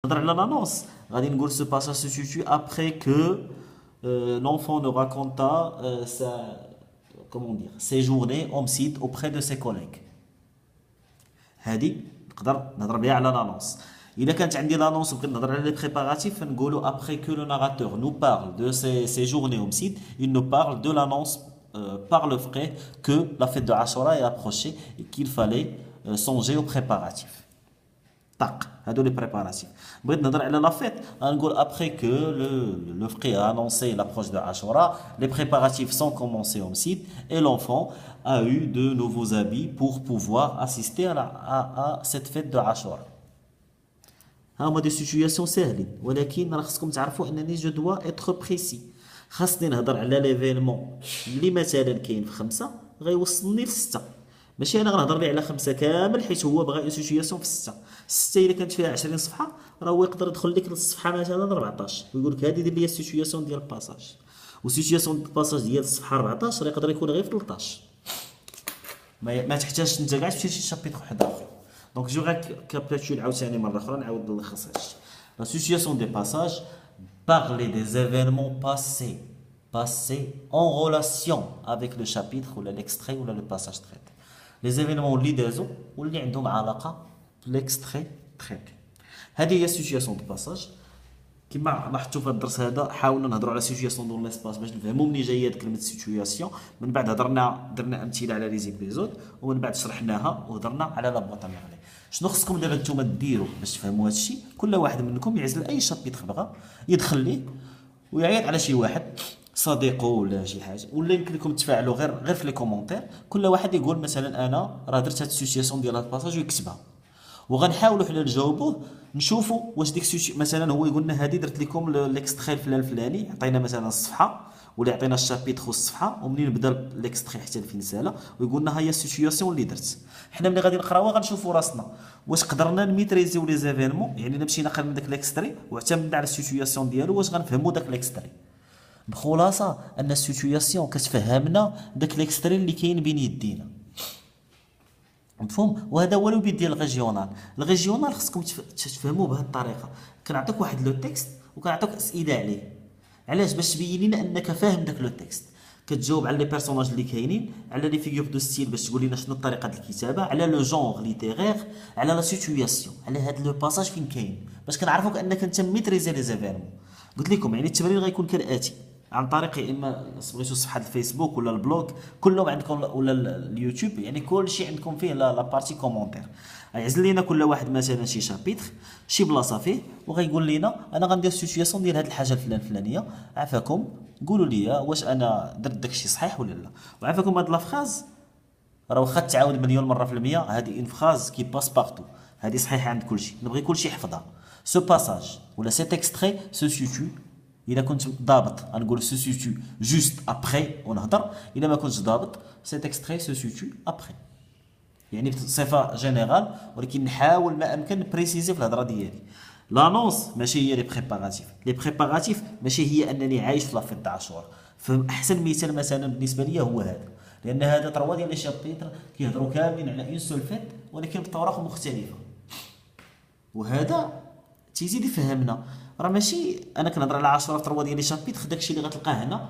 نهضر على l'annonce غادي نقول ce passage se situe après que l'enfant ne raconta comment dire ses journées homicides auprès de ses collègues. هذه نقدر نهضر بها على l'annonce. إذا كانت عندي l'annonce وبغيت نهضر على les préparatifs فنقولوا après que le narrateur nous parle de ses journées homicides, il nous parle de l'annonce par le fait que la fête de Ashura est approchée et qu'il fallait songer aux préparatifs. طق هادو لي بريباراتيف. بغيت نهضر على لا فيت غنقول après que le frère a annoncé l'approche de Ashura, les préparatifs sont commencés au site et l'enfant a eu de nouveaux habits pour pouvoir assister à cette fête de Ashura. ها هما دي سيتوياسيون ساهلين ولكن راه خصكم تعرفوا انني جو دوا اتر بريسي. خاصني نهضر على ليفينمون اللي مثلا كاين في 5 غيوصلني ل 6. ماشي انا غنهضر ليه على 5 كامل حيت هو بغى اون سيتوياسيون في 6. 6 الا كانت فيها 20 صفحه راه هو يقدر يدخل لك للصفحه مثلا 14 ويقول لك هذه دير لي السيتوياسيون ديال الباساج. والسيتوياسيون ديال الباساج ديال الصفحه 14 راه يقدر يكون غير في 13. ما تحتاجش انت كاع تمشي لشي شابيتر واحد اخر. دونك جو ريكابيتول عاوتاني مره اخرى نعاود نلخص هادشي. لا سيتوياسيون دي باساج parler des événements passés en relation avec le chapitre ou l'extrait ou le passage traité. Les événements اللي دازو واللي عندهم علاقه بالاكستري تريتي. هذه هي سيتوياسيون دو باساج. كما لاحظتوا في الدرس هذا حاولنا نهضروا على سيتوياسيون دون ليسباس باش نفهموا منين جايه كلمه سيتوياسيون. من بعد درنا امثله على لي زيبيزود ومن بعد شرحناها وهضرنا على لا بواط ميغلي. شنو خصكم دابا نتوما ديروا باش تفهموا هذا الشيء؟ كل واحد منكم يعزل اي شابيتر بغا يدخل ليه ويعيط على شي واحد صديقه ولا شي حاجه ولا يمكن لكم تفاعلوا غير في لي كومونتير. كل واحد يقول مثلا انا راه درت هاد السيتوياسيون ديال هاد الباساج ويكتبها وغنحاولوا حنا نجاوبوه نشوفوا واش ديك مثلا هو يقول لنا هذه درت لكم ليكستري الفلاني يعطينا مثلا الصفحه ولا يعطينا الشابيتر والصفحه ومنين بدا ليكستري حتى فين سالا ويقول لنا ها هي السيتوياسيون اللي درت. حنا ملي غادي نقراوها غنشوفوا راسنا واش قدرنا نميتريزيو لي زيفينمون يعني الا مشينا قرينا داك ليكستري واعتمدنا على السيتوياسيون ديالو واش غنفهموا داك ليكستري. بخلاصه ان السيتوياسيون كتفهمنا داك ليكستري اللي كاين بين يدينا. مفهوم؟ وهذا هو الوبيت ديال الريجيونال خصكم تفهموه بهذه الطريقه. كنعطيك واحد لو تكست وكنعطيك اسئله عليه. علاش؟ باش تبين لنا انك فاهم داك لو تكست. كتجاوب على لي بيرسوناج اللي كاينين، على لي فيغور دو ستيل باش تقول لنا شنو طريقه الكتابه، على لو جونغ ليتيرير، على لا سيتوياسيون، على هذا لو باساج فين كاين باش كنعرفوك انك انت ميتريزي لي زيفيرمون. قلت لكم يعني التمرين غيكون كالاتي عن طريق يا اما بغيتو صفحه الفيسبوك ولا البلوج كلهم عندكم ولا اليوتيوب يعني كل شيء عندكم فيه لا بارتي كومونتير. غيعزل لينا كل واحد مثلا شي شابيتر شي بلاصه فيه وغيقول لنا انا غندير سيتوياسيون ديال هذه الحاجه الفلانيه عافاكم قولوا لي واش انا درت داكشي صحيح ولا لا. وعافاكم هاد لا فراز راه واخا تعاود مليون مره في المية هذه اون فراز كي باس بارتو هذه صحيحه عند كل شيء نبغي كل شيء يحفظها. سو باساج ولا سيت اكستري سو سيتو الا كنت ضابط غنقول سو سيتو جوست ابري ونهضر. الا ما كنتش ضابط سيت اكستري سو سيتو ابري يعني بصفه جينيرال ولكن نحاول ما امكن بريسيزي في الهضره ديالي. لانونس ماشي هي لي بريباراتيف ماشي هي انني عايش في لافيت تاع عاشوراء. فاحسن مثال مثلا بالنسبه لي هو هذا لان هذا 3 ديال لي شابيتر كيهضروا كاملين على اون سول فيت ولكن بطرق مختلفه. وهذا تيزيد يفهمنا راه ماشي انا كنهضر على 10 في 3 ديال لي شابيتر داكشي اللي غتلقاه هنا